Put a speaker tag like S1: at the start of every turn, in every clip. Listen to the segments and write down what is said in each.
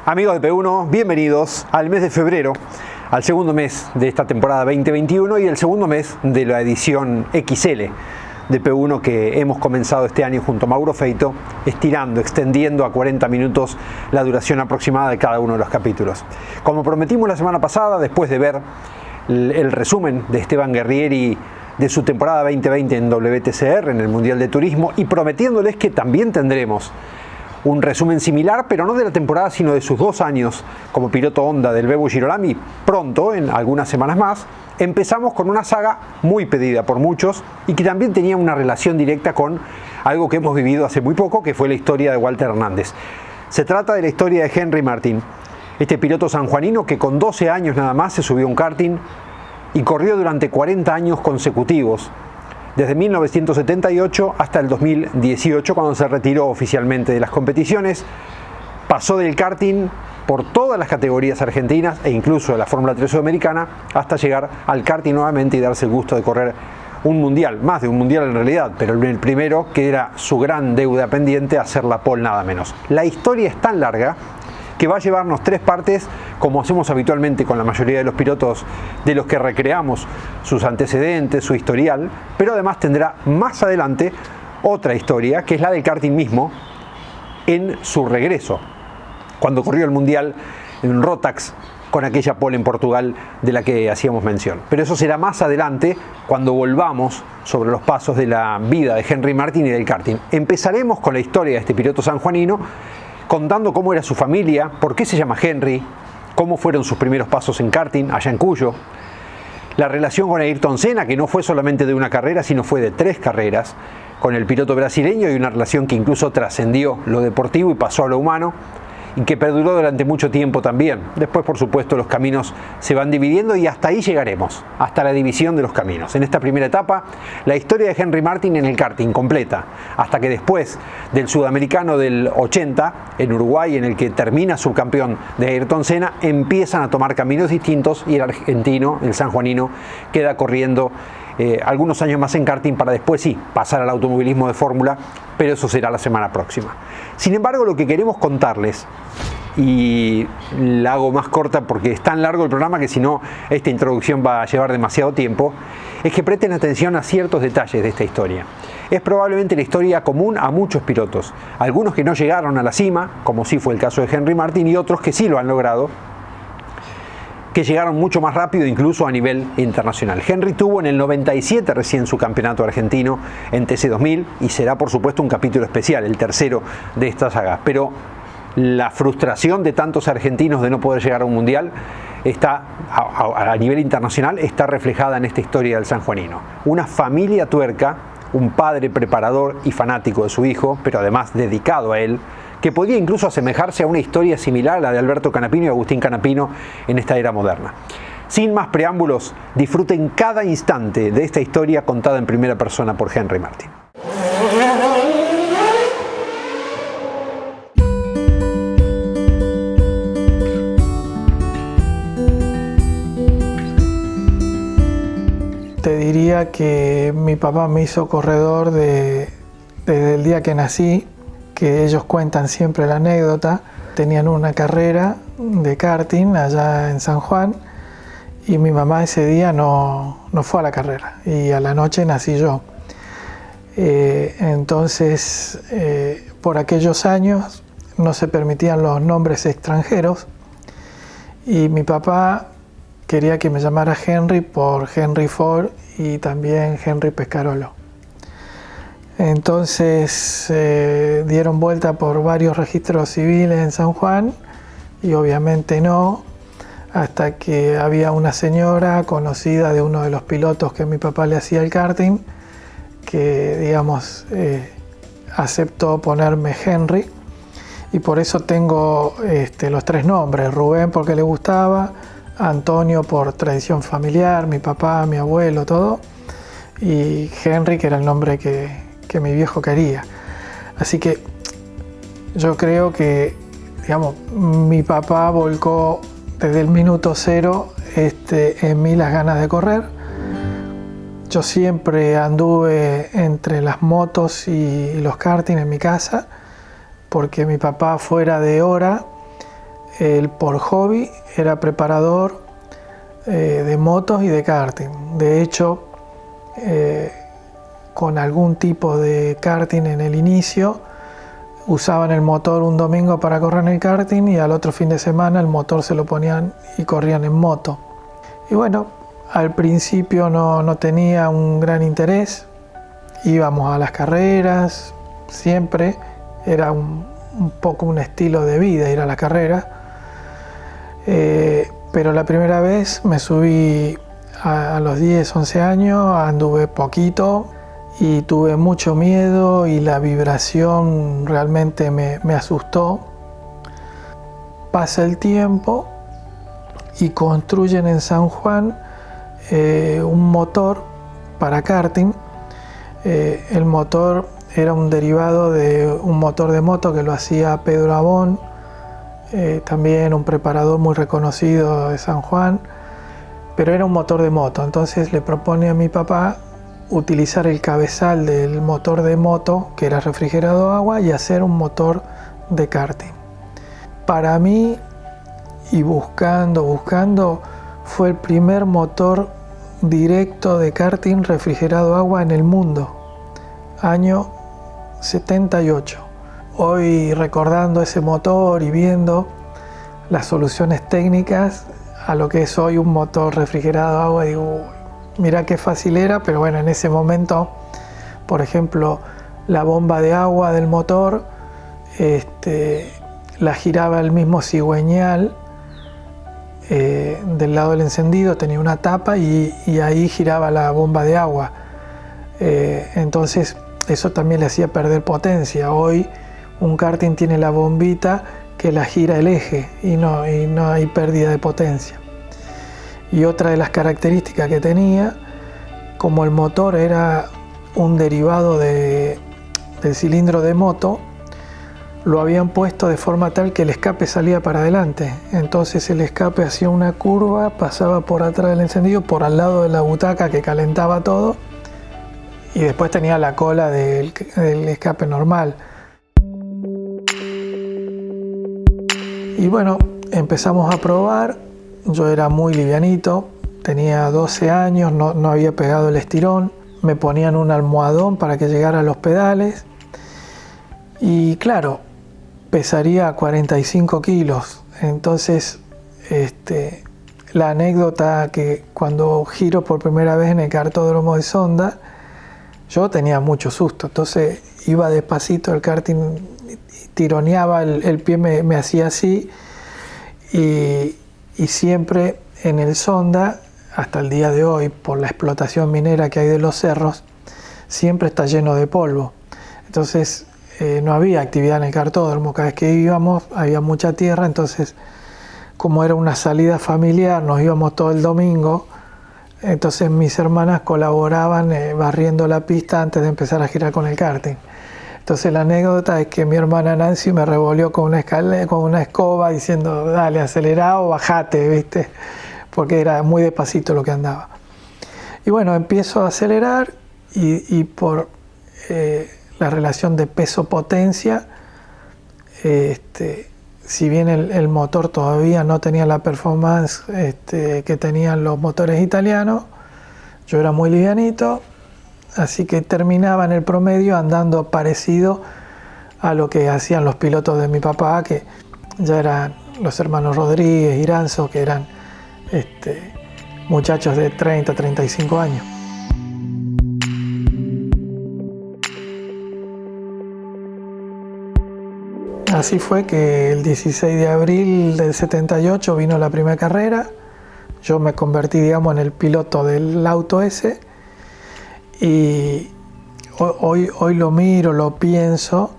S1: Amigos de P1, bienvenidos al mes de febrero, al segundo mes de esta temporada 2021 y el segundo mes de la edición XL de P1 que hemos comenzado este año junto a Mauro Feito, extendiendo a 40 minutos la duración aproximada de cada uno de los capítulos. Como prometimos la semana pasada, después de ver el resumen de Esteban Guerrieri de su temporada 2020 en WTCR, en el Mundial de Turismo, y prometiéndoles que también tendremos un resumen similar, pero no de la temporada, sino de sus 2 años como piloto Honda del Bebo Girolami, pronto, en algunas semanas más, empezamos con una saga muy pedida por muchos y que también tenía una relación directa con algo que hemos vivido hace muy poco, que fue la historia de Walter Hernández. Se trata de la historia de Henry Martin, este piloto sanjuanino que con 12 años nada más se subió a un karting y corrió durante 40 años consecutivos, desde 1978 hasta el 2018, cuando se retiró oficialmente de las competiciones. Pasó del karting por todas las categorías argentinas e incluso de la Fórmula 3 sudamericana hasta llegar al karting nuevamente y darse el gusto de correr un mundial, más de un mundial en realidad, pero el primero, que era su gran deuda pendiente, hacer la pole nada menos. La historia es tan larga que va a llevarnos 3 partes, como hacemos habitualmente con la mayoría de los pilotos de los que recreamos sus antecedentes, su historial, pero además tendrá más adelante otra historia, que es la del karting mismo, en su regreso, cuando corrió el Mundial en Rotax, con aquella pole en Portugal de la que hacíamos mención. Pero eso será más adelante, cuando volvamos sobre los pasos de la vida de Henry Martin y del karting. Empezaremos con la historia de este piloto sanjuanino, contando cómo era su familia, por qué se llama Henry, cómo fueron sus primeros pasos en karting allá en Cuyo, la relación con Ayrton Senna, que no fue solamente de una carrera, sino fue de 3 carreras, con el piloto brasileño, y una relación que incluso trascendió lo deportivo y pasó a lo humano, y que perduró durante mucho tiempo también. Después, por supuesto, los caminos se van dividiendo y hasta ahí llegaremos, hasta la división de los caminos. En esta primera etapa, la historia de Henry Martin en el karting completa, hasta que después del sudamericano del 80, en Uruguay, en el que termina subcampeón de Ayrton Senna, empiezan a tomar caminos distintos y el argentino, el sanjuanino, queda corriendo algunos años más en karting para después sí pasar al automovilismo de fórmula, pero eso será la semana próxima. Sin embargo, lo que queremos contarles, y la hago más corta porque es tan largo el programa que si no esta introducción va a llevar demasiado tiempo, es que presten atención a ciertos detalles de esta historia. Es probablemente la historia común a muchos pilotos, algunos que no llegaron a la cima, como sí fue el caso de Henry Martin, y otros que sí lo han logrado, que llegaron mucho más rápido incluso a nivel internacional. Henry tuvo en el 97 recién su campeonato argentino en TC2000 y será por supuesto un capítulo especial, el tercero de esta saga. Pero la frustración de tantos argentinos de no poder llegar a un mundial está a nivel internacional, está reflejada en esta historia del sanjuanino. Una familia tuerca, un padre preparador y fanático de su hijo, pero además dedicado a él, que podría incluso asemejarse a una historia similar a la de Alberto Canapino y Agustín Canapino en esta era moderna. Sin más preámbulos, disfruten cada instante de esta historia contada en primera persona por Henry Martin.
S2: Te diría que mi papá me hizo corredor desde el día que nací, que ellos cuentan siempre la anécdota. Tenían una carrera de karting allá en San Juan y mi mamá ese día no fue a la carrera y a la noche nací yo. Entonces, por aquellos años no se permitían los nombres extranjeros y mi papá quería que me llamara Henry por Henry Ford y también Henry Pescarolo. Entonces dieron vuelta por varios registros civiles en San Juan y obviamente no, hasta que había una señora conocida de uno de los pilotos que mi papá le hacía el karting, que digamos aceptó ponerme Henry y por eso tengo los 3 nombres, Rubén porque le gustaba, Antonio por tradición familiar, mi papá, mi abuelo, todo, y Henry que era el nombre que mi viejo quería. Así que yo creo que, digamos, mi papá volcó desde el minuto 0 en mí las ganas de correr. Yo siempre anduve entre las motos y los karting en mi casa, porque mi papá fuera de hora él por hobby era preparador de motos y de karting. De hecho, con algún tipo de karting en el inicio, usaban el motor un domingo para correr en el karting y al otro fin de semana el motor se lo ponían y corrían en moto. Y bueno, al principio no tenía un gran interés, íbamos a las carreras, siempre, era un poco un estilo de vida ir a las carreras, pero la primera vez me subí a los 10, 11 años, anduve poquito y tuve mucho miedo y la vibración realmente me asustó. Pasa el tiempo y construyen en San Juan un motor para karting. El motor era un derivado de un motor de moto que lo hacía Pedro Abón, también un preparador muy reconocido de San Juan, pero era un motor de moto. Entonces le propone a mi papá utilizar el cabezal del motor de moto, que era refrigerado a agua, y hacer un motor de karting. Para mí, y buscando, fue el primer motor directo de karting refrigerado a agua en el mundo, año 78. Hoy, recordando ese motor y viendo las soluciones técnicas a lo que es hoy un motor refrigerado a agua, digo, mira qué fácil era, pero bueno, en ese momento, por ejemplo, la bomba de agua del motor la giraba el mismo cigüeñal del lado del encendido, tenía una tapa y ahí giraba la bomba de agua. Entonces eso también le hacía perder potencia. Hoy un karting tiene la bombita que la gira el eje y no hay pérdida de potencia. Y otra de las características que tenía, como el motor era un derivado del cilindro de moto, lo habían puesto de forma tal que el escape salía para adelante. Entonces el escape hacía una curva, pasaba por atrás del encendido, por al lado de la butaca que calentaba todo, y después tenía la cola del escape normal. Y bueno, empezamos a probar. Yo era muy livianito, tenía 12 años, no había pegado el estirón. Me ponían un almohadón para que llegara a los pedales. Y claro, pesaría 45 kilos. Entonces, la anécdota que cuando giro por primera vez en el kartódromo de Sonda, yo tenía mucho susto. Entonces iba despacito, el karting tironeaba, el pie me hacía así. Y siempre en el Sonda, hasta el día de hoy, por la explotación minera que hay de los cerros, siempre está lleno de polvo. Entonces no había actividad en el kartódromo. Cada vez que íbamos había mucha tierra, entonces como era una salida familiar, nos íbamos todo el domingo. Entonces mis hermanas colaboraban barriendo la pista antes de empezar a girar con el karting. Entonces la anécdota es que mi hermana Nancy me revolvió con una escoba diciendo, dale, acelera o bajate, ¿viste? Porque era muy despacito lo que andaba. Y bueno, empiezo a acelerar y por la relación de peso-potencia, si bien el motor todavía no tenía la performance que tenían los motores italianos, yo era muy livianito, así que terminaba en el promedio andando parecido a lo que hacían los pilotos de mi papá, que ya eran los hermanos Rodríguez, Iranzo, que eran muchachos de 30, 35 años. Así fue que el 16 de abril del 78 vino la primera carrera. Yo me convertí, digamos, en el piloto del auto ese. Y hoy lo miro, lo pienso,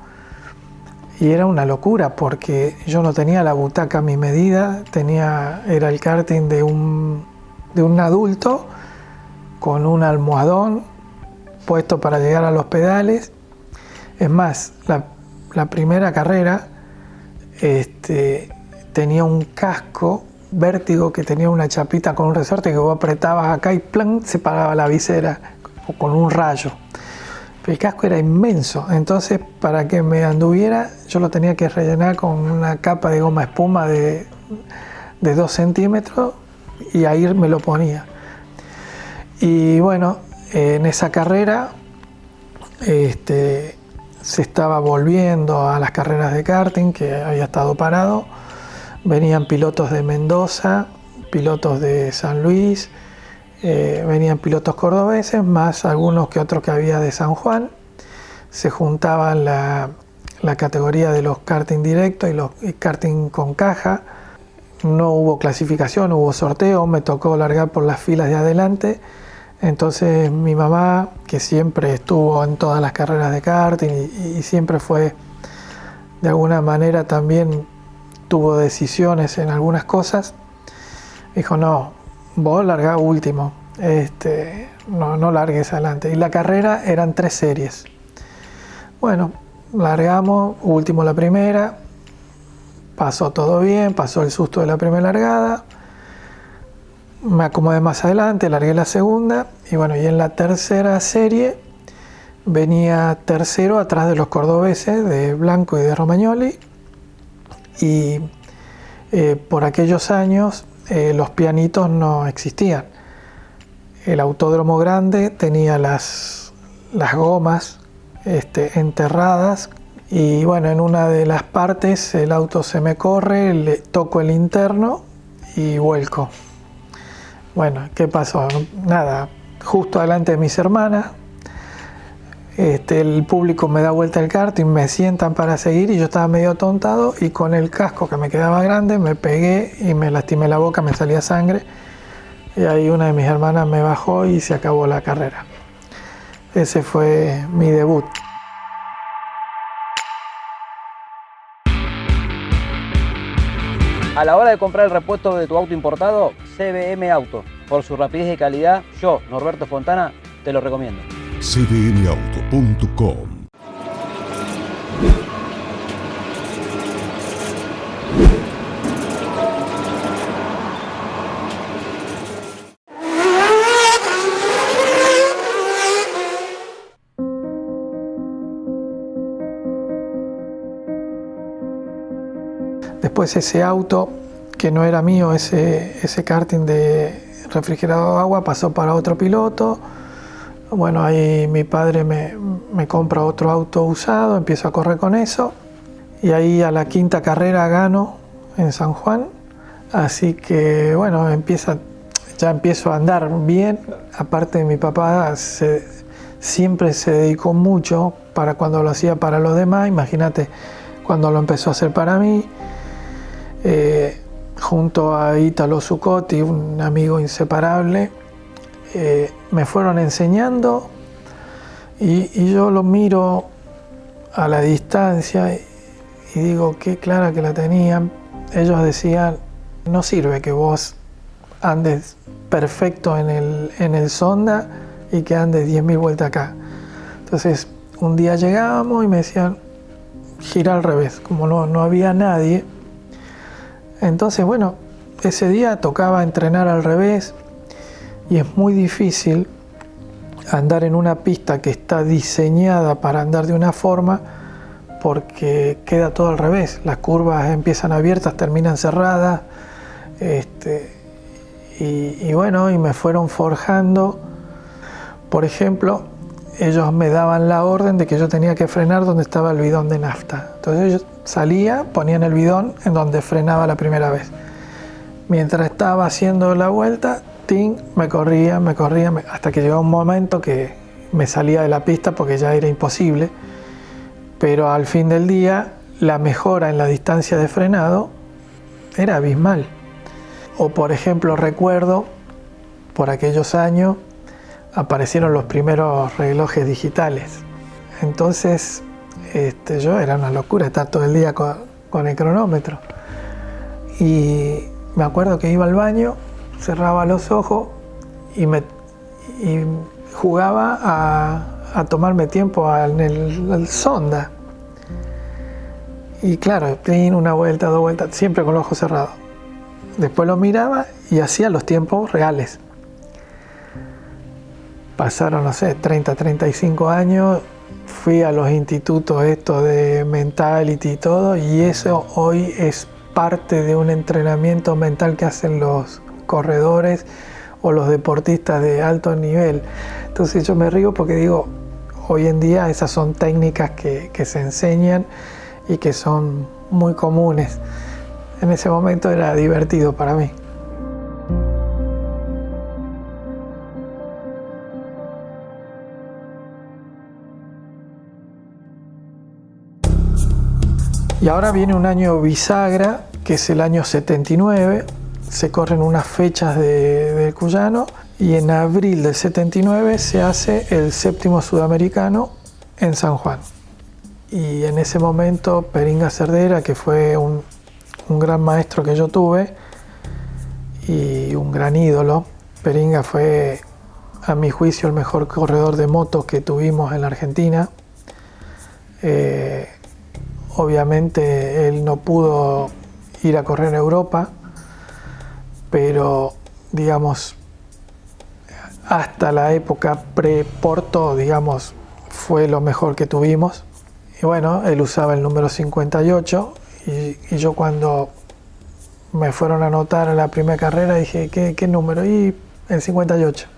S2: y era una locura porque yo no tenía la butaca a mi medida, era el karting de un adulto con un almohadón puesto para llegar a los pedales. Es más, la primera carrera tenía un casco Vértigo que tenía una chapita con un resorte que vos apretabas acá y ¡plan! Se pagaba la visera o con un rayo. El casco era inmenso, entonces para que me anduviera yo lo tenía que rellenar con una capa de goma espuma de 2 centímetros y ahí me lo ponía. Y bueno, en esa carrera se estaba volviendo a las carreras de karting, que había estado parado. Venían pilotos de Mendoza, pilotos de San Luis, venían pilotos cordobeses, más algunos que otros que había de San Juan. Se juntaban la categoría de los karting directos y los karting con caja. No hubo clasificación, hubo sorteo, me tocó largar por las filas de adelante. Entonces mi mamá, que siempre estuvo en todas las carreras de karting y siempre fue, de alguna manera también tuvo decisiones en algunas cosas, dijo: no, vos largá último, no largues adelante. Y la carrera eran 3 series. Bueno, largamos, último la primera, pasó todo bien, pasó el susto de la primera largada, me acomodé más adelante, largué la segunda y bueno, y en la tercera serie venía tercero atrás de los cordobeses, de Blanco y de Romagnoli, y por aquellos años los pianitos no existían. El autódromo grande tenía las gomas enterradas y bueno, en una de las partes el auto se me corre, le toco el interno y vuelco. Bueno, ¿qué pasó? Nada, justo delante de mis hermanas, el público me da vuelta el karting, me sientan para seguir y yo estaba medio atontado y con el casco que me quedaba grande me pegué y me lastimé la boca, me salía sangre y ahí una de mis hermanas me bajó y se acabó la carrera. Ese fue mi debut.
S3: A la hora de comprar el repuesto de tu auto importado, CBM Auto. Por su rapidez y calidad, yo, Norberto Fontana, te lo recomiendo.
S4: cbmauto.com.
S2: Después ese auto, que no era mío, ese karting de refrigerado de agua, pasó para otro piloto. Bueno, ahí mi padre me compra otro auto usado, empiezo a correr con eso. Y ahí a la 5ª carrera gano en San Juan. Así que bueno, ya empiezo a andar bien. Aparte mi papá siempre se dedicó mucho para cuando lo hacía para los demás. Imagínate cuando lo empezó a hacer para mí. Junto a Ítalo Zuccotti, un amigo inseparable, me fueron enseñando y yo lo miro a la distancia y digo qué clara que la tenían. Ellos decían: no sirve que vos andes perfecto en el Sonda y que andes 10.000 vueltas acá. Entonces un día llegábamos y me decían: gira al revés, como no había nadie. Entonces, bueno, ese día tocaba entrenar al revés y es muy difícil andar en una pista que está diseñada para andar de una forma porque queda todo al revés. Las curvas empiezan abiertas, terminan cerradas. Y bueno, y me fueron forjando. Por ejemplo, ellos me daban la orden de que yo tenía que frenar donde estaba el bidón de nafta. Entonces yo salía, ponían el bidón en donde frenaba la primera vez. Mientras estaba haciendo la vuelta, me corría, hasta que llegó un momento que me salía de la pista porque ya era imposible. Pero al fin del día, la mejora en la distancia de frenado era abismal. O por ejemplo, recuerdo, por aquellos años, aparecieron los primeros relojes digitales. Entonces, yo era una locura estar todo el día con el cronómetro. Y me acuerdo que iba al baño, cerraba los ojos y jugaba a tomarme tiempo en el Sonda. Y claro, una vuelta, 2 vueltas, siempre con los ojos cerrados. Después lo miraba y hacía los tiempos reales. Pasaron, no sé, 30, 35 años fui a los institutos estos de mentality y todo, y eso hoy es parte de un entrenamiento mental que hacen los corredores o los deportistas de alto nivel. Entonces yo me río porque digo, hoy en día esas son técnicas que se enseñan y que son muy comunes. En ese momento era divertido para mí. Y ahora viene un año bisagra, que es el año 79, se corren unas fechas del Cuyano y en abril del 79 se hace el 7º sudamericano en San Juan. Y en ese momento Peringa Cerdera, que fue un gran maestro que yo tuve y un gran ídolo, Peringa fue a mi juicio el mejor corredor de motos que tuvimos en la Argentina. Obviamente él no pudo ir a correr a Europa, pero digamos hasta la época pre-Porto, digamos, fue lo mejor que tuvimos. Y bueno, él usaba el número 58 y yo cuando me fueron a anotar en la primera carrera dije, ¿qué número? Y el 58.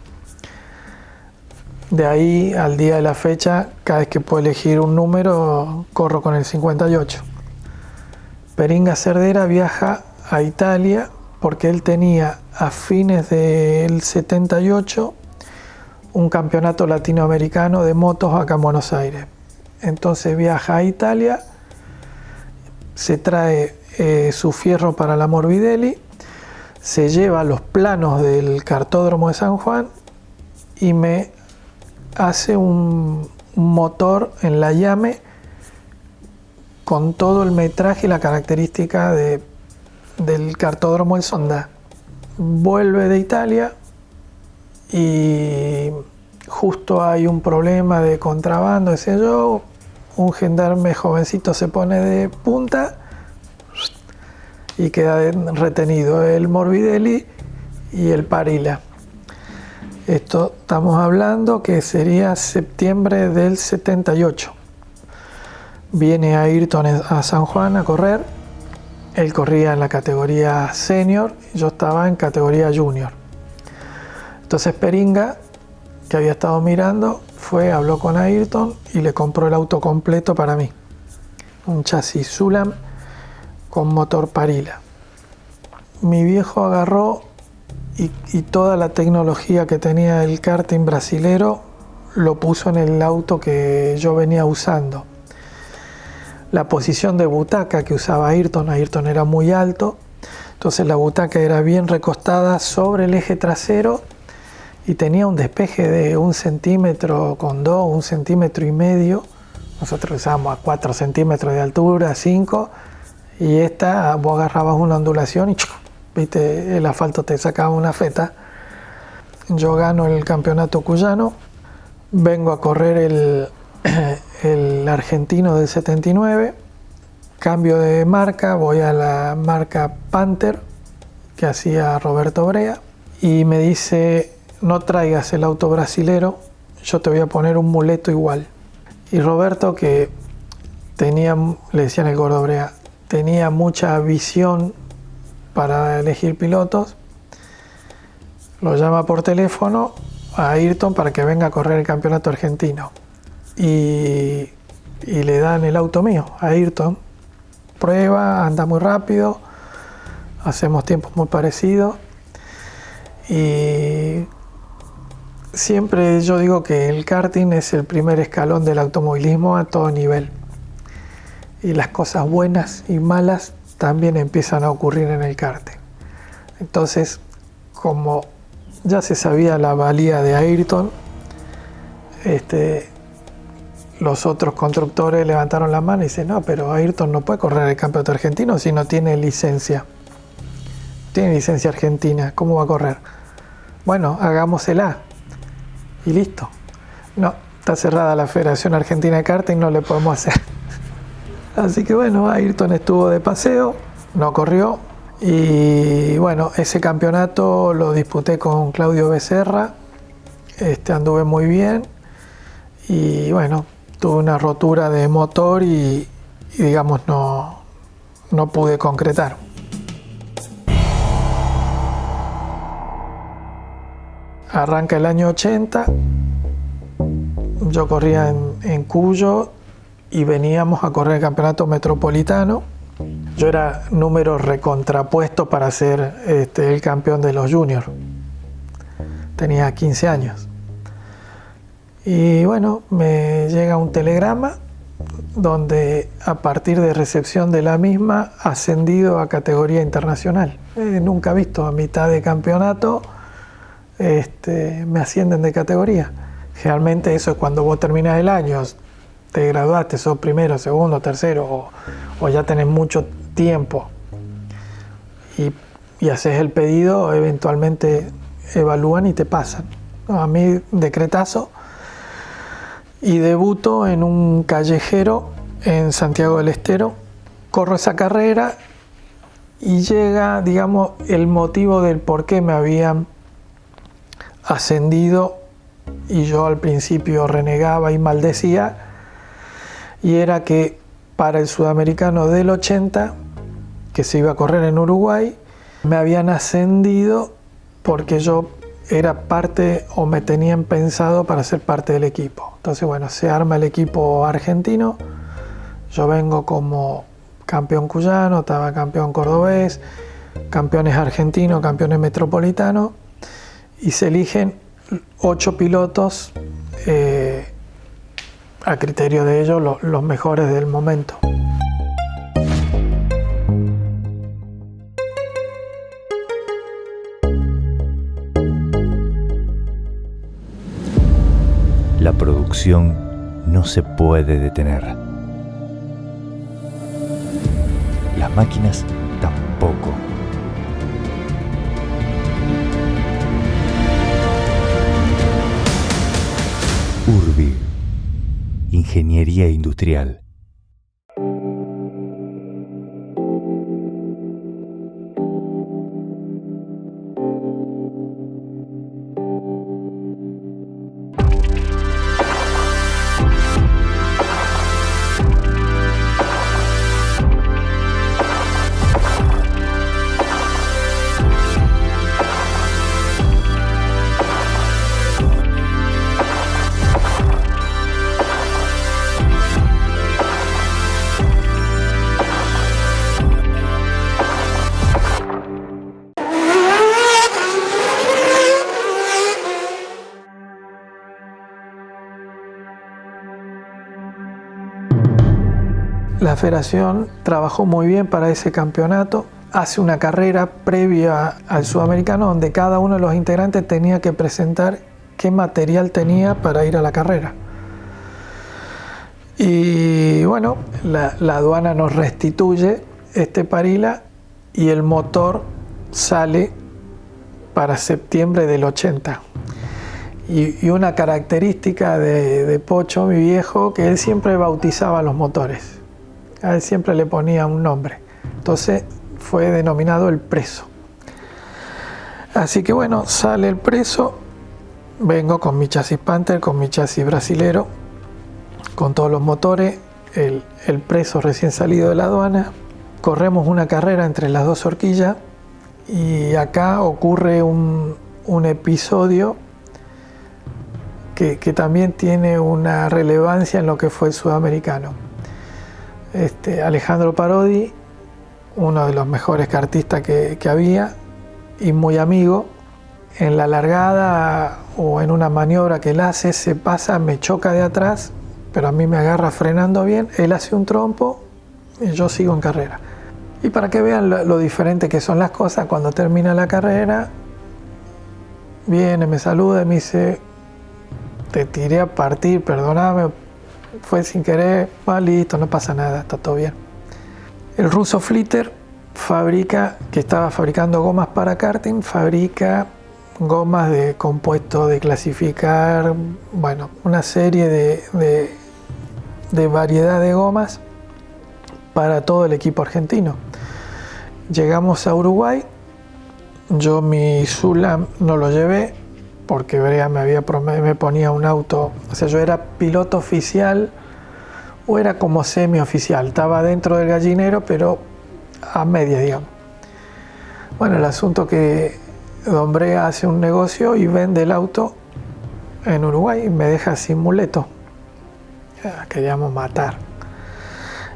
S2: De ahí al día de la fecha, cada vez que puedo elegir un número, corro con el 58. Peringa Cerdera viaja a Italia porque él tenía a fines del 78 un campeonato latinoamericano de motos acá en Buenos Aires. Entonces viaja a Italia, se trae su fierro para la Morbidelli, se lleva los planos del cartódromo de San Juan y me hace un motor en la llame con todo el metraje y la característica del cartódromo El Sonda. Vuelve de Italia y justo hay un problema de contrabando, decía yo, un gendarme jovencito se pone de punta y queda retenido el Morbidelli y el Parilla. Esto estamos hablando que sería septiembre del 78. Viene Ayrton a San Juan a correr. Él corría en la categoría senior, yo estaba en categoría junior. Entonces Peringa, que había estado mirando, habló con Ayrton y le compró el auto completo para mí. Un chasis Sulam con motor Parilla. Mi viejo agarró y toda la tecnología que tenía el karting brasilero lo puso en el auto que yo venía usando. La posición de butaca que usaba Ayrton era muy alto, entonces la butaca era bien recostada sobre el eje trasero y tenía un despeje de 1,2 centímetros, 1,5 centímetros. Nosotros usábamos a 4 centímetros de altura, 5, y esta vos agarrabas una ondulación y viste, el asfalto te sacaba una feta. Yo gano el campeonato cuyano, vengo a correr el argentino del 79, cambio de marca, voy a la marca Panther que hacía Roberto Brea y me dice, no traigas el auto brasilero, yo te voy a poner un muleto igual. Y Roberto, que tenía, le decían el Gordo Brea, tenía mucha visión para elegir pilotos, lo llama por teléfono a Ayrton para que venga a correr el campeonato argentino y le dan el auto mío a Ayrton, prueba, anda muy rápido, hacemos tiempos muy parecidos y siempre yo digo que el karting es el primer escalón del automovilismo a todo nivel y las cosas buenas y malas también empiezan a ocurrir en el karting. Entonces, como ya se sabía la valía de Ayrton, los otros constructores levantaron la mano y dicen, no, pero Ayrton no puede correr el campeonato argentino si no tiene licencia. Tiene licencia argentina, ¿cómo va a correr? Bueno, hagámosela y listo. No, está cerrada la Federación Argentina de Karting, no le podemos hacer. Así que bueno, Ayrton estuvo de paseo, no corrió y bueno, ese campeonato lo disputé con Claudio Becerra, anduve muy bien y bueno, tuve una rotura de motor y digamos no pude concretar. Arranca el año 80, yo corría en Cuyo y veníamos a correr el campeonato metropolitano. Yo era número recontrapuesto para ser el campeón de los juniors. Tenía 15 años. Y bueno, me llega un telegrama donde a partir de recepción de la misma, ascendido a categoría internacional. Nunca visto, a mitad de campeonato me ascienden de categoría. Generalmente eso es cuando vos terminás el año, te graduaste, sos primero, segundo, tercero o ya tenés mucho tiempo y haces el pedido, eventualmente evalúan y te pasan. A mí decretazo y debuto en un callejero en Santiago del Estero, corro esa carrera y llega, digamos, el motivo del por qué me habían ascendido y yo al principio renegaba y maldecía, y era que para el sudamericano del 80, que se iba a correr en Uruguay, me habían ascendido porque yo era parte o me tenían pensado para ser parte del equipo. Entonces, bueno, se arma el equipo argentino, yo vengo como campeón cuyano, estaba campeón cordobés, campeones argentinos, campeones metropolitanos, y se eligen 8 pilotos a criterio de ellos los mejores del momento.
S4: La producción no se puede detener. Las máquinas tampoco. Urbi, Ingeniería Industrial.
S2: La federación trabajó muy bien para ese campeonato, hace una carrera previa al sudamericano donde cada uno de los integrantes tenía que presentar qué material tenía para ir a la carrera. Y bueno, la aduana nos restituye este Parila y el motor sale para septiembre del 80. Y una característica de Pocho, mi viejo, que él siempre bautizaba los motores. A él siempre le ponía un nombre. Entonces fue denominado el Preso. Así que bueno, sale el Preso, vengo con mi chasis Panther, con mi chasis brasilero, con todos los motores, el Preso recién salido de la aduana, corremos una carrera entre las dos horquillas y acá ocurre un episodio que también tiene una relevancia en lo que fue el sudamericano. Alejandro Parodi, uno de los mejores kartistas que había y muy amigo, en la largada o en una maniobra que él hace, se pasa, me choca de atrás, pero a mí me agarra frenando bien, él hace un trompo y yo sigo en carrera. Y para que vean lo diferente que son las cosas, cuando termina la carrera, viene, me saluda y me dice: te tiré a partir, perdóname, fue sin querer, listo, no pasa nada, está todo bien. El ruso Flitter que estaba fabricando gomas para karting, fabrica gomas de compuesto de clasificar, bueno, una serie de variedad de gomas para todo el equipo argentino. Llegamos a Uruguay, yo mi Zulam no lo llevé, porque Brea me ponía un auto, o sea, yo era piloto oficial o era como semioficial, estaba dentro del gallinero, pero a media, digamos. Bueno, el asunto que Don Brea hace un negocio y vende el auto en Uruguay y me deja sin muleto. Queríamos matar.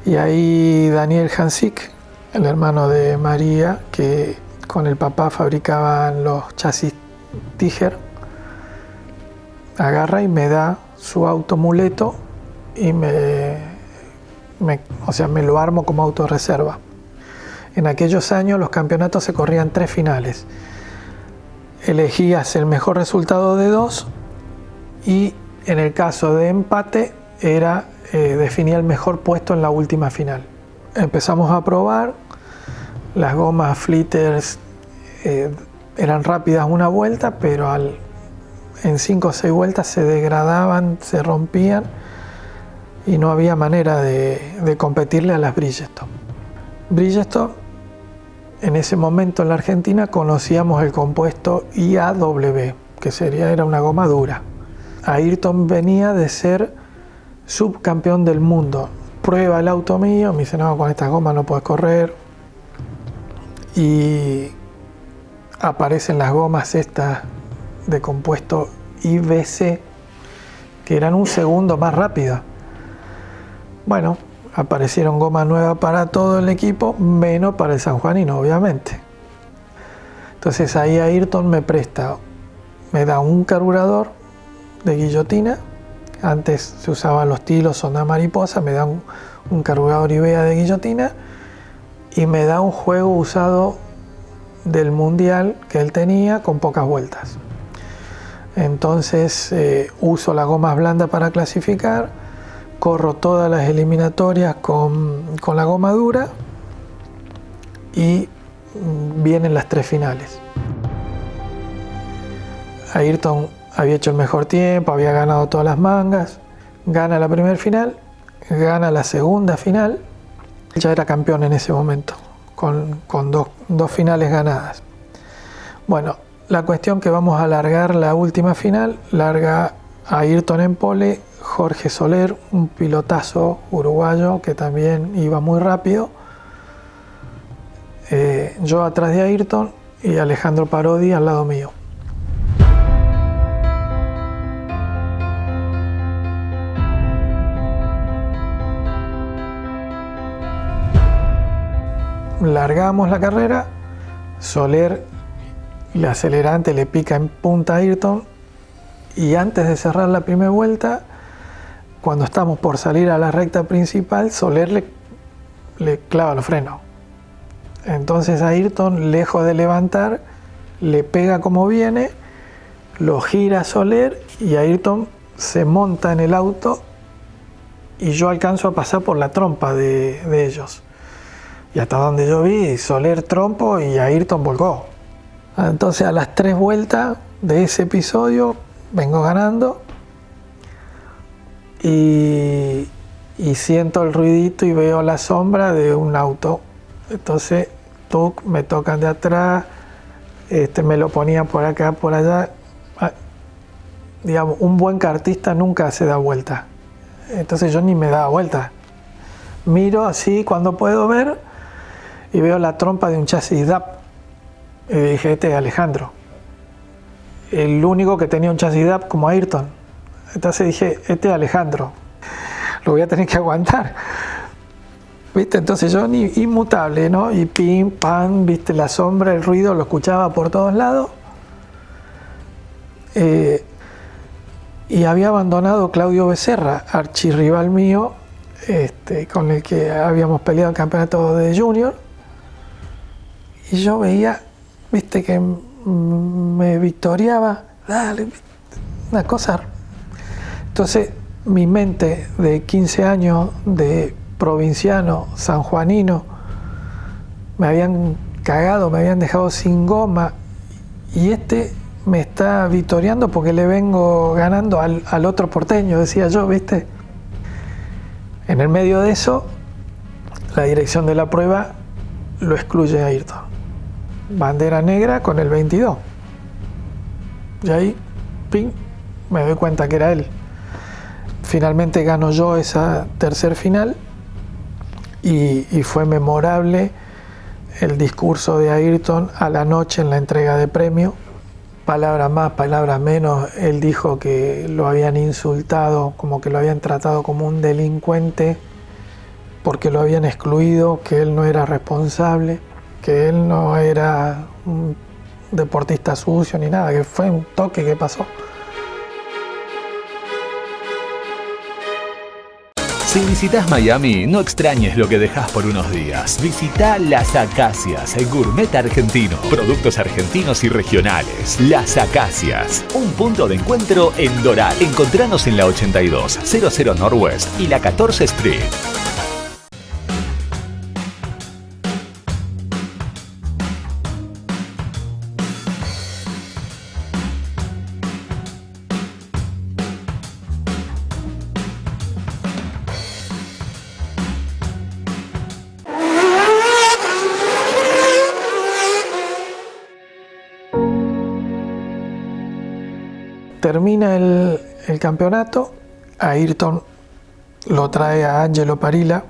S2: Y ahí Daniel Hansik, el hermano de María, que con el papá fabricaban los chasis Tiger, agarra y me da su auto muleto y me lo armo como auto de reserva. En aquellos años los campeonatos se corrían 3 finales. Elegías el mejor resultado de 2 y en el caso de empate definía el mejor puesto en la última final. Empezamos a probar, las gomas Flitters eran rápidas una vuelta, pero en 5 o 6 vueltas se degradaban, se rompían y no había manera de competirle a las Bridgestone. Bridgestone, en ese momento en la Argentina conocíamos el compuesto IAW, que era una goma dura. Ayrton venía de ser subcampeón del mundo. Prueba el auto mío, me dice, no, con estas gomas no puedes correr. Y aparecen las gomas estas de compuesto IBC, que eran un segundo más rápidas. Bueno, aparecieron gomas nuevas para todo el equipo, menos para el sanjuanino, obviamente. Entonces ahí Ayrton me da un carburador de guillotina. Antes se usaban los tilos Sonda Mariposa, me da un carburador IBEA de guillotina y me da un juego usado del mundial que él tenía con pocas vueltas. Entonces uso las gomas blandas para clasificar, corro todas las eliminatorias con la goma dura y vienen las 3 finales. Ayrton había hecho el mejor tiempo, había ganado todas las mangas, gana la primera final, gana la segunda final, ya era campeón en ese momento, con dos finales ganadas. Bueno, la cuestión que vamos a largar la última final, larga Ayrton en pole, Jorge Soler, un pilotazo uruguayo que también iba muy rápido, yo atrás de Ayrton y Alejandro Parodi al lado mío. Largamos la carrera, Soler, el acelerante le pica en punta a Ayrton y antes de cerrar la primera vuelta, cuando estamos por salir a la recta principal, Soler le clava los frenos. Entonces Ayrton, lejos de levantar, le pega como viene, lo gira a Soler y Ayrton se monta en el auto y yo alcanzo a pasar por la trompa de ellos. Y hasta donde yo vi, Soler trompo y Ayrton volcó. Entonces a las 3 vueltas de ese episodio vengo ganando y siento el ruidito y veo la sombra de un auto. Entonces me tocan de atrás, me lo ponían por acá, por allá. Digamos, un buen kartista nunca se da vuelta. Entonces yo ni me daba vuelta. Miro así cuando puedo ver y veo la trompa de un chasis DAP. Y dije, este es Alejandro. El único que tenía un chasis DAP como Ayrton. Entonces dije, este es Alejandro. Lo voy a tener que aguantar. ¿Viste? Entonces yo inmutable, ¿no? Y pim, pam, ¿viste? La sombra, el ruido, lo escuchaba por todos lados. Y había abandonado Claudio Becerra, archirrival mío, con el que habíamos peleado el campeonato de Junior. Y yo veía, viste, que me victoriaba, dale, una cosa. Entonces mi mente de 15 años de provinciano, sanjuanino, me habían cagado, me habían dejado sin goma y me está victoriando porque le vengo ganando al otro porteño, decía yo, viste. En el medio de eso, la dirección de la prueba lo excluye a Ayrton. Bandera negra con el 22. Y ahí, ping, me doy cuenta que era él. finalmente gano yo esa tercer final y fue memorable el discurso de Ayrton a la noche en la entrega de premio. Palabras más, palabras menos, él dijo que lo habían insultado, como que lo habían tratado como un delincuente porque lo habían excluido, que él no era responsable, que él no era un deportista sucio ni nada, que fue un toque que pasó.
S5: Si visitas Miami, no extrañes lo que dejas por unos días. Visita Las Acacias, el gourmet argentino. Productos argentinos y regionales. Las Acacias, un punto de encuentro en Doral. Encontranos en la 8200 Northwest y la 14 Street.
S2: Termina el campeonato, Ayrton lo trae a Angelo Parilla,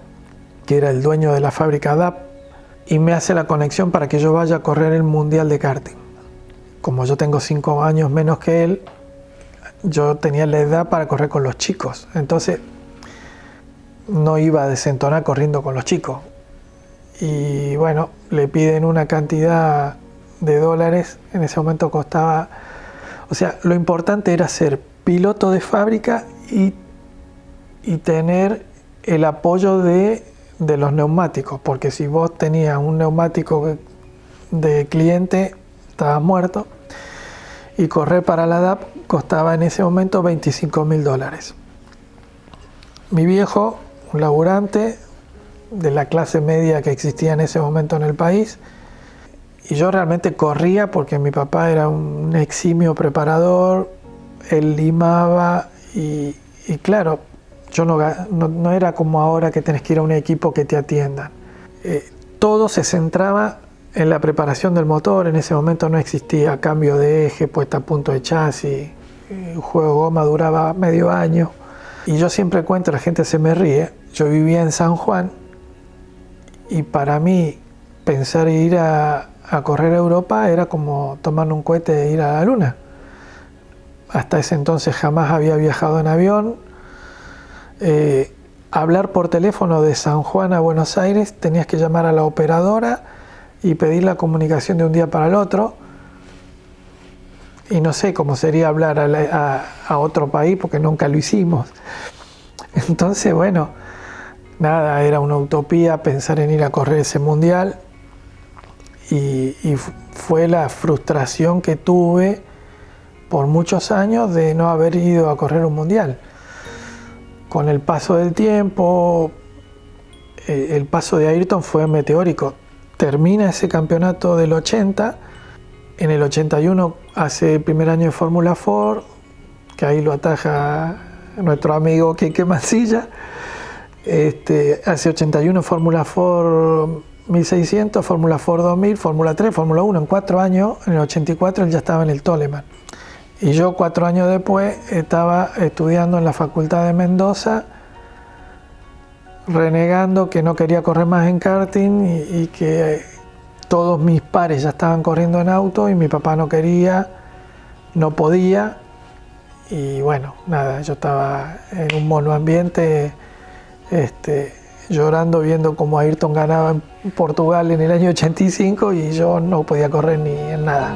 S2: que era el dueño de la fábrica DAP, y me hace la conexión para que yo vaya a correr el Mundial de Karting. Como yo tengo 5 años menos que él, yo tenía la edad para correr con los chicos, entonces no iba a desentonar corriendo con los chicos. Y bueno, le piden una cantidad de dólares, en ese momento costaba... O sea, lo importante era ser piloto de fábrica y tener el apoyo de los neumáticos, porque si vos tenías un neumático de cliente, estabas muerto, y correr para la DAP costaba en ese momento $25.000. Mi viejo, un laburante de la clase media que existía en ese momento en el país, y yo realmente corría porque mi papá era un eximio preparador, él limaba y claro, yo no era como ahora que tenés que ir a un equipo que te atiendan. Todo se centraba en la preparación del motor. En ese momento no existía cambio de eje, puesta a punto de chasis, el juego de goma duraba medio año. Y yo siempre cuento, la gente se me ríe, yo vivía en San Juan y para mí pensar ir a correr a Europa era como tomar un cohete e ir a la luna. Hasta ese entonces jamás había viajado en avión. Hablar por teléfono de San Juan a Buenos Aires, tenías que llamar a la operadora y pedir la comunicación de un día para el otro. Y no sé cómo sería hablar a otro país porque nunca lo hicimos. Entonces, bueno, nada, era una utopía pensar en ir a correr ese mundial. Y fue la frustración que tuve por muchos años de no haber ido a correr un mundial. Con el paso del tiempo, el paso de Ayrton fue meteórico. Termina ese campeonato del 80, en el 81 hace el primer año de Fórmula Ford, que ahí lo ataja nuestro amigo Quique Mancilla. Hace 81 Fórmula Ford 1600, Fórmula Ford 2000, Fórmula 3, Fórmula 1, en 4 años, en el 84 él ya estaba en el Toleman. Y yo 4 años después estaba estudiando en la Facultad de Mendoza, renegando que no quería correr más en karting y que todos mis pares ya estaban corriendo en auto y mi papá no quería, no podía. Y bueno, nada, yo estaba en un monoambiente, llorando viendo cómo Ayrton ganaba en Portugal en el año 85 y yo no podía correr ni en nada.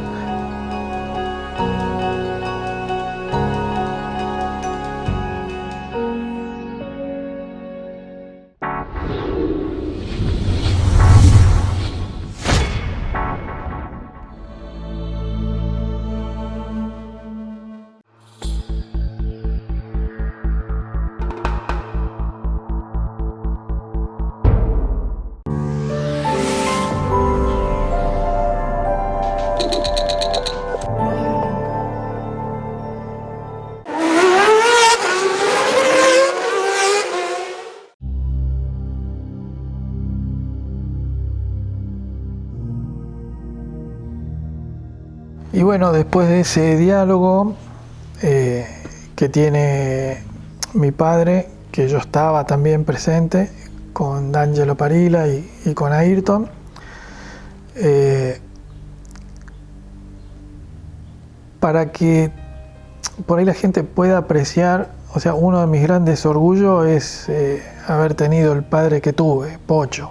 S2: Y bueno, después de ese diálogo que tiene mi padre, que yo estaba también presente con D'Angelo Parilla y con Ayrton. Para que por ahí la gente pueda apreciar, o sea, uno de mis grandes orgullos es haber tenido el padre que tuve, Pocho.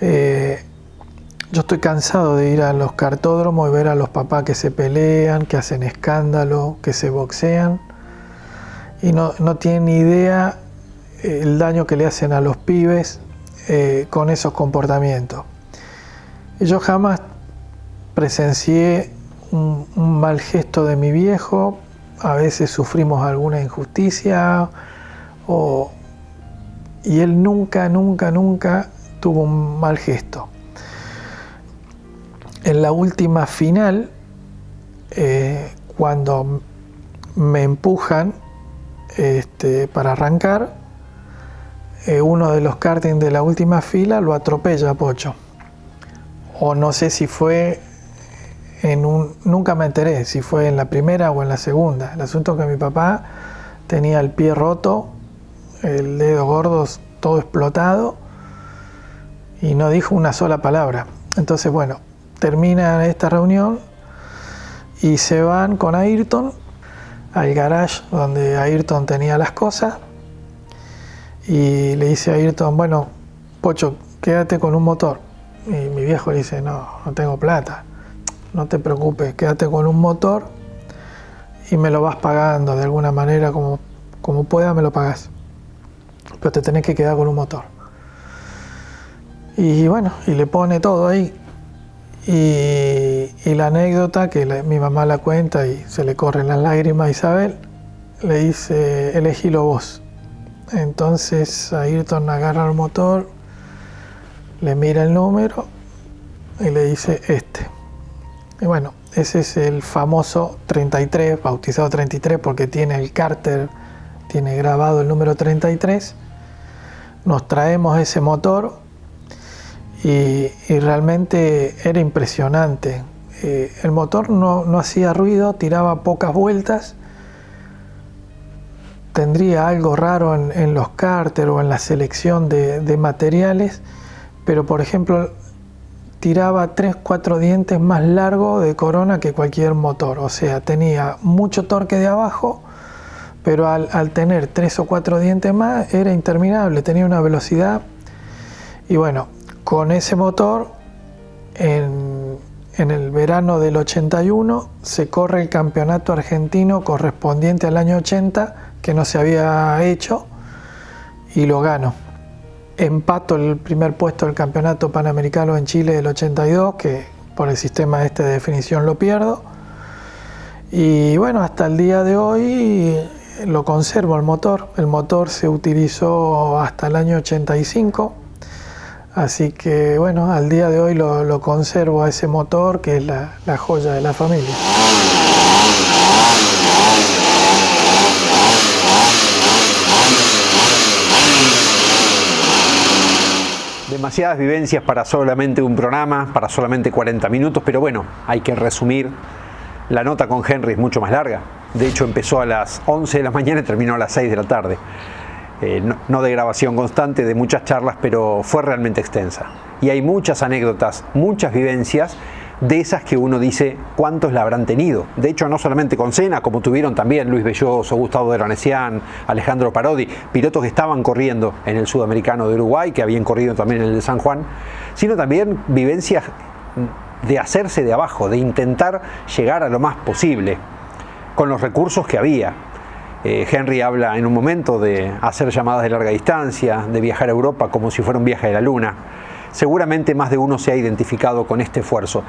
S2: Yo estoy cansado de ir a los cartódromos y ver a los papás que se pelean, que hacen escándalo, que se boxean y no tienen ni idea el daño que le hacen a los pibes con esos comportamientos. Y yo jamás presencié un mal gesto de mi viejo. A veces sufrimos alguna injusticia y él nunca tuvo un mal gesto. En la última final, cuando me empujan para arrancar, uno de los karting de la última fila lo atropella a Pocho. O no sé si fue nunca me enteré si fue en la primera o en la segunda. El asunto es que mi papá tenía el pie roto, el dedo gordo todo explotado y no dijo una sola palabra. Entonces, bueno, termina esta reunión y se van con Ayrton al garage donde Ayrton tenía las cosas y le dice a Ayrton, bueno, Pocho, quédate con un motor. Y mi viejo le dice, no tengo plata. No te preocupes, quédate con un motor y me lo vas pagando de alguna manera, como puedas me lo pagas. Pero te tenés que quedar con un motor. Y bueno, y le pone todo ahí. Y la anécdota que mi mamá la cuenta y se le corren las lágrimas a Isabel, le dice, elegílo vos. Entonces Ayrton agarra el motor, le mira el número y le dice Y bueno, ese es el famoso 33, bautizado 33 porque tiene el cárter, tiene grabado el número 33. Nos traemos ese motor y realmente era impresionante. El motor no hacía ruido, tiraba pocas vueltas. Tendría algo raro en los cárter o en la selección de materiales, pero por ejemplo tiraba 3-4 dientes más largo de corona que cualquier motor. O sea, tenía mucho torque de abajo, pero al tener 3 o 4 dientes más era interminable, tenía una velocidad. Y bueno, con ese motor en el verano del 81 se corre el campeonato argentino correspondiente al año 80 que no se había hecho y lo gano. Empato el primer puesto del campeonato panamericano en Chile del 82, que por el sistema de definición lo pierdo. Y bueno, hasta el día de hoy lo conservo el motor. El motor se utilizó hasta el año 85. Así que bueno, al día de hoy lo conservo a ese motor, que es la joya de la familia.
S1: Demasiadas vivencias para solamente un programa, para solamente 40 minutos, pero bueno, hay que resumir. La nota con Henry es mucho más larga. De hecho, empezó a las 11 de la mañana y terminó a las 6 de la tarde. No de grabación constante, de muchas charlas, pero fue realmente extensa. Y hay muchas anécdotas, muchas vivencias, de esas que uno dice cuántos la habrán tenido. De hecho, no solamente con Senna, como tuvieron también Luis Belloso, Gustavo Veronesian, Alejandro Parodi, pilotos que estaban corriendo en el Sudamericano de Uruguay, que habían corrido también en el de San Juan, sino también vivencias de hacerse de abajo, de intentar llegar a lo más posible, con los recursos que había. Henry habla en un momento de hacer llamadas de larga distancia, de viajar a Europa como si fuera un viaje a la Luna. Seguramente más de uno se ha identificado con este esfuerzo.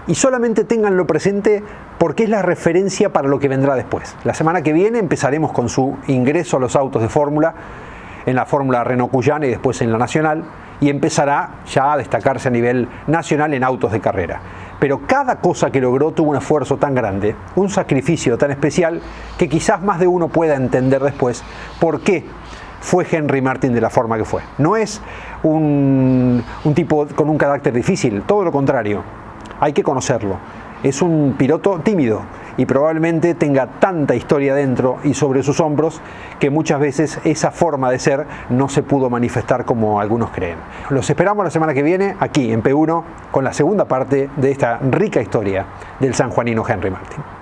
S1: Y solamente ténganlo presente porque es la referencia para lo que vendrá después. La semana que viene empezaremos con su ingreso a los autos de fórmula, en la fórmula Renault Cuyana y después en la Nacional, y empezará ya a destacarse a nivel nacional en autos de carrera. Pero cada cosa que logró tuvo un esfuerzo tan grande, un sacrificio tan especial, que quizás más de uno pueda entender después por qué fue Henry Martin de la forma que fue. No es un tipo con un carácter difícil, todo lo contrario, hay que conocerlo. Es un piloto tímido y probablemente tenga tanta historia dentro y sobre sus hombros que muchas veces esa forma de ser no se pudo manifestar como algunos creen. Los esperamos la semana que viene aquí en P1 con la segunda parte de esta rica historia del sanjuanino Henry Martin.